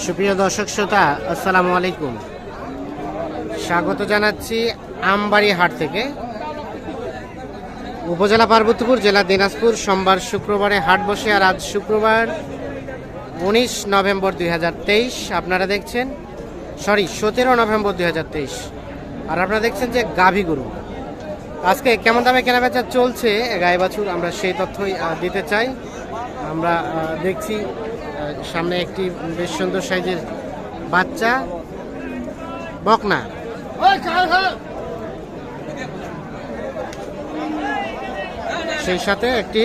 সুপ্রিয় দর্শক শ্রোতা, আসসালামু আলাইকুম। স্বাগত জানাচ্ছি আমবাড়ি হাট থেকে। উপজেলা পার্বতীপুর, জেলা দিনাজপুর। সোমবার শুক্রবারে হাট বসে, আর আজ শুক্রবার 19 নভেম্বর 2023। আপনারা দেখছেন 17 নভেম্বর 2023। আর আপনারা দেখছেন যে গাভী গরু আজকে কেমন দামে কেনাবেচা চলছে গাই বাছুর, আমরা সেই তথ্যই দিতে চাই। আমরা দেখছি সামনে একটি বেশ সুন্দর সাইজের বাচ্চা বকনা, সেই সাথে একটি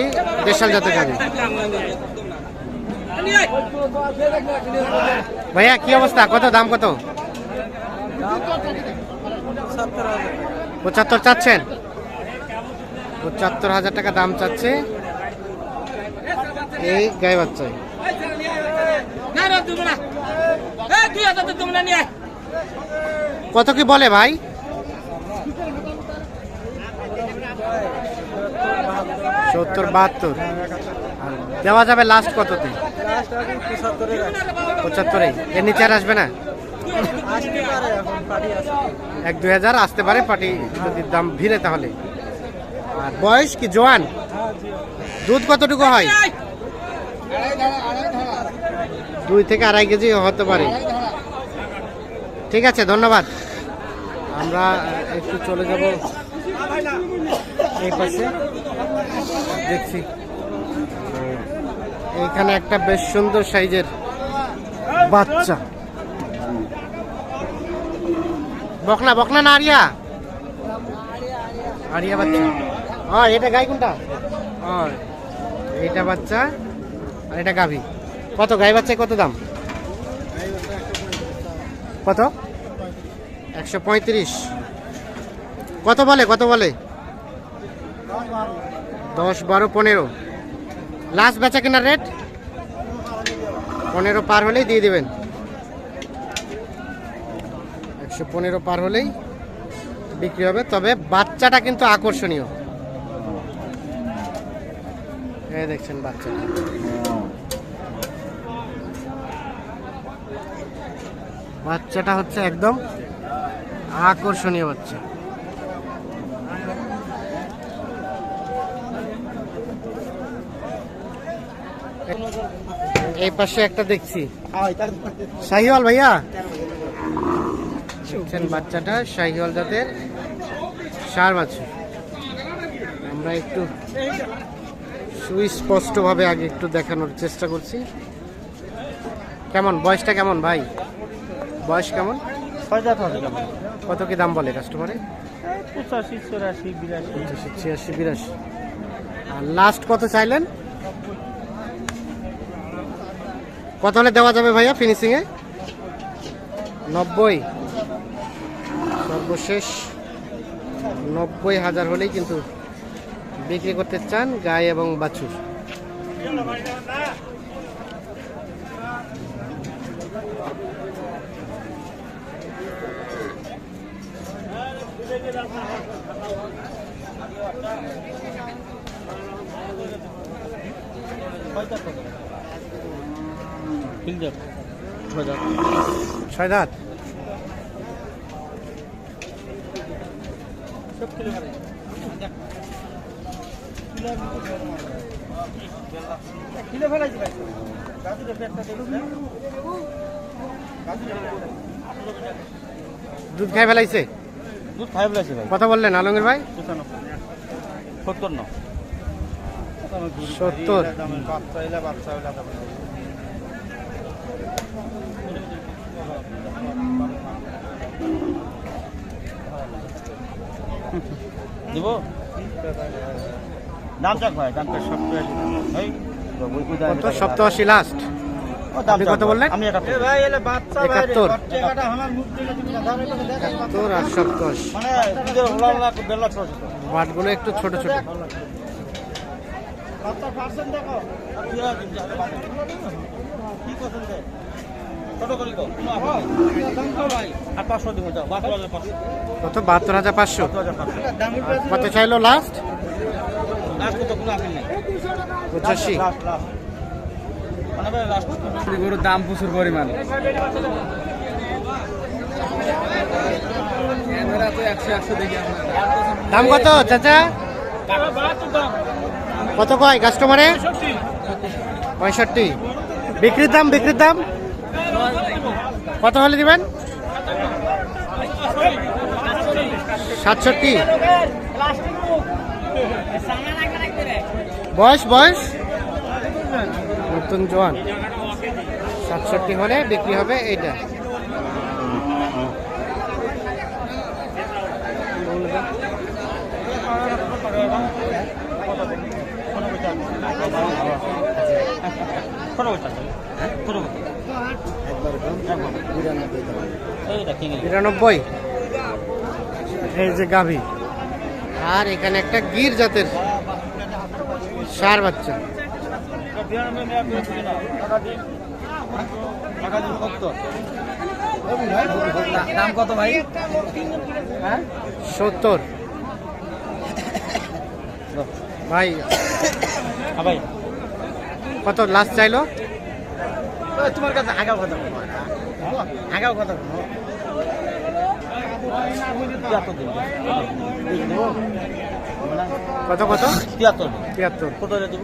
দেশাল জাতের গাভী। ভাইয়া কি অবস্থা, কত দাম, কত? 75 চাচ্ছেন? 75,000 টাকা দাম চাচ্ছে এই গাই বাচ্চায়। কত কি বলে ভাই? 70-72 দেওয়া যাবে। লাস্ট কততে? 75। এর নিচে আর আসবে না? 1-2 হাজার আসতে পারে পাটি যদি দাম ভিড়ে। তাহলে আর বয়স কি জোয়ান? দুধ কতটুকু হয়? 2 থেকে 2.5 কেজি হতে পারে। ঠিক আছে, ধন্যবাদ। আমরা একটু চলে যাব এই পাশে। দেখছি এইখানে একটা বেশ সুন্দর সাইজের বাচ্চা বকনা। বকনা না আরিয়া? আরিয়া বাচ্চা। হ্যাঁ, এটা গাই কোনটা? হ্যাঁ, এটা বাচ্চা আর এটা গাভী। কত গাই বাচ্চায় কত দাম? কত? 135। কত বলে? কত বলে? 10, 12, 15। লাস্ট বেচা কেনার রেট 15 পার হলেই দিয়ে দেবেন। 115 পার হলেই বিক্রি হবে। তবে বাচ্চাটা কিন্তু আকর্ষণীয়। এই দেখছেন বাচ্চাটা, বাচ্চাটা হচ্ছে একদম আকর্ষণীয় বাচ্চা। এই পাশে একটা দেখছি শাহিওয়াল। ভাইয়া দেখছেন বাচ্চাটা শাহিওয়াল জাতের ষাঁড় বাছুর। আমরা একটু সুস্পষ্ট ভাবে আগে একটু দেখানোর চেষ্টা করছি। কেমন বয়সটা, কেমন ভাই? বয়স কেমন? কত কি দাম বলে কাস্টমারে? 85, 84, 82। 86, 82। আর লাস্ট কত চাইলেন? কত হলে দেওয়া যাবে ভাইয়া ফিনিশিং এ? 90। সর্বশেষ 90,000 হলেই কিন্তু বিক্রি করতে চান গাই এবং বাছুর। ছয় দাঁত। দুধ খাই ফেলাইছে? দুধ খাই ফেলাইছে ভাই। কথা বললেন আলমগীর ভাই? 70 না 70। দিব দাম চাক ভাই, দামটা 70। কত? 87 লাস্ট। আপনি কত বললেন? আমি 71। ভাই এলে বাচ্চা 71। 71 আর 70 মানে দুধের হলা বেলা ছোট ছোট, বাটগুলো একটু ছোট ছোট। বাচ্চা পার্সেন্ট দেখো কি পছন্দ ছোট করি কো ভাই। আর 500 দিব যাও। 72,500। কত? 72,500। 72,500 কত চাইলো লাস্ট? লাস্ট তো কোনো আপিল নাই। 85। মানে ভাই লাস্ট গরুর দাম প্রচুর পরিমাণ। দাম কত চাচা? কত কয় কাস্টমারে? 65। বিক্রির দাম? বিক্রির দাম কত হলে দিবেন? 67। বয়স বয়স নতুন জোয়ান। 67 হলে বিক্রি হবে এইটা। বিরানব্বই। এই যে গাভী, আর এখানে একটা গির জাতের ষাঁড় বাচ্চা। দাম কত ভাই? 70। ভাই ভাই কত লাস্ট চাইলো? তোমার কাছে আগাও কথা আগাও কথা কত কত? 73 73। কত দেবো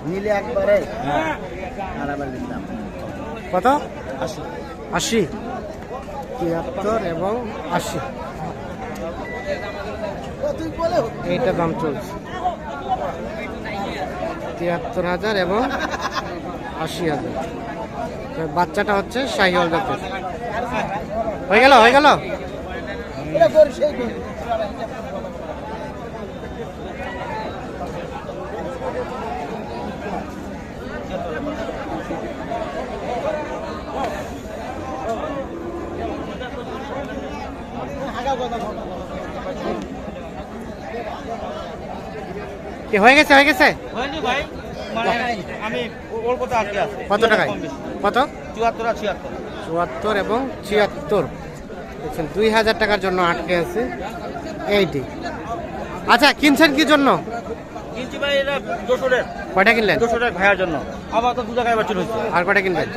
নিলে একবারে আর আবার দাম কত? 80 80। 73 এবং 80 এইটা দাম চলছে। 73,000 এবং 80,000। বাচ্চাটা হচ্ছে শাহিওয়াল জাতের। হয়ে গেল হয়ে গেল। কি হয়ে গেছে? হয়ে গেছে। হয়নি ভাই, মানে আমি ওর কথা আটকে আছে। কত টাকায়? কত? 74 আর 76 74 এবং 76। দেখছেন 2000 টাকার জন্য আটকে আছে এইটি। আচ্ছা, কিনছেন কি জন্য? কিনছি ভাই, এটা 200 টাকা। কয়টা কিনলেন? 200 টাকা ভাইয়ার জন্য। আবার তো 2 টাকায় বাছুর হয়েছে। আর কয়টা কিনবেন?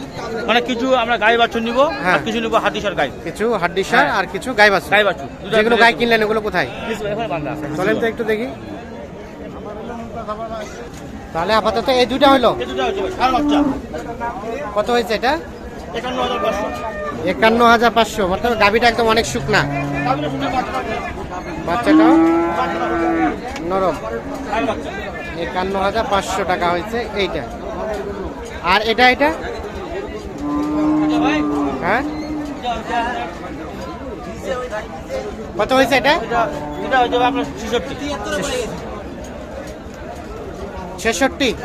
মানে কিছু আমরা গাই বাছুর নিব, হ্যাঁ। আর কিছু নিব হাতিসার গাই। কিছু হাড্ডিসার আর কিছু গাই বাছুর। গাই বাছুর যেগুলো গাই কিনলেন ওগুলো কোথায়? এখানে বান্ধা আছে। চলেন তো একটু দেখি। তাহলে আপাতত এই দুইটা হলো। এই দুটো হচ্ছে ভাই, ষাঁড় বাচ্চা। কত হয়েছে এটা? 51,500। 51,500। মতলব গাভিটা একদম অনেক শুকনা, তারপরে শুনে বাচ্চা। বাচ্চাটাও নরম। ষাঁড় বাচ্চা। 51,500 টাকা হয়েছে এইটা। আর এটা এটা এটা ভাই, হ্যাঁ এটা কত হয়েছে এটা? এটা হচ্ছে আপনার 66। 66।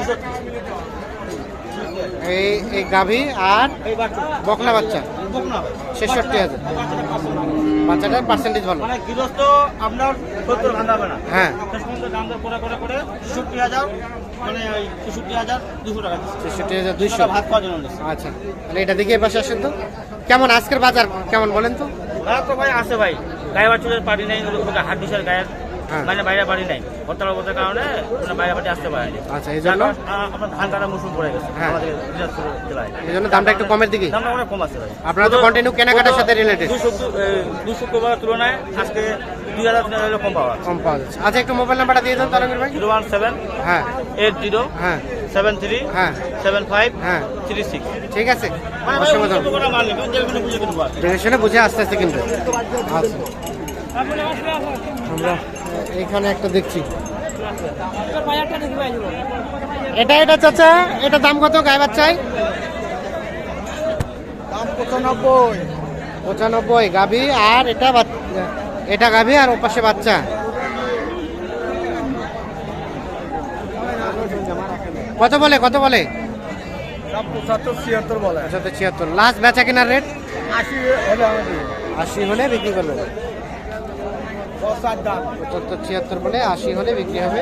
এই গাভী আর এই বাচ্চা বকনা বাচ্চা বকনা 66,000। বাচ্চাটার পার্সেন্টেজ ভালো। মানে গৃহস্থ আপনার 70 ভাঙা হবে না। হ্যাঁ, শেষ পর্যন্ত দাম দর করে 66,000, মানে ওই 66,200 টাকা দিচ্ছে। 66,200। ভাত খাওয়ার জন্য নিচ্ছে। আচ্ছা, তাহলে এটা দিকে পাশে আসেন তো। কেমন আজকের বাজার কেমন বলেন তো? ভাত তো ভাই আছে ভাই, গায়ে বাছুরের পারি নাই, হাট দিশার গায়ের হ্যাঁ। মানে বাইরে বাড়ি নাই, হরতাল অবস্থার কারণে মানে বাইরে বাড়ি আসতে পারেনি। আচ্ছা, এই জন্য আপনার ধান কাটা মৌসুম পড়ে গেছে হ্যাঁ। আমাদের দিনাজপুর জেলায়। এই জন্য দামটা একটু কমের দিকে। দামটা অনেক কম আছে ভাই। আপনারা তো কন্টিনিউ কেনাকাটার সাথে রিলেটেড। 2 শুক্রবারের তুলনায় আজকে 2,000 কম পাওয়া কম পাওয়া যাচ্ছে। আচ্ছা, একটু মোবাইল নাম্বারটা দিয়ে দেন তারঙ্গীর ভাই। 017 হ্যাঁ 80 হ্ঁ 73 হ্যাঁ 75 হ্যাঁ 36। ঠিক আছে, অসংখ্য ধন্যবাদ। দেখে শুনে বুঝে আস্তে আস্তে কিনবে। আচ্ছা, আমরা এইখানে একটা দেখছি। এটা এটা চাচা, এটা দাম কত গায়ে বাচ্চায়? দাম 95। 95 গাভী, আর এটা গাভী আর ওপাশে বাচ্চা। কত বলে কত বলে? দাম 75-76 বলে। 76। লাস্ট বেচা কেনার রেট 80 হলে আমাদের 80 হলে বিক্রি করবে। 10 দাম 75-76 বলে 80 হলে বিক্রি হবে।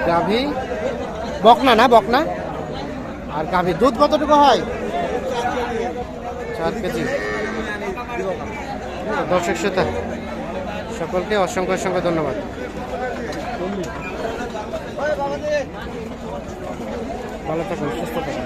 গাভী বকনা না বকনা। আর গাভী দুধ কতটুকু হয়? 4 কেজি। দর্শক শ্রোতা সকলকে অসংখ্য অসংখ্য ধন্যবাদ। ভালো থাকুন, সুস্থ থাকুন।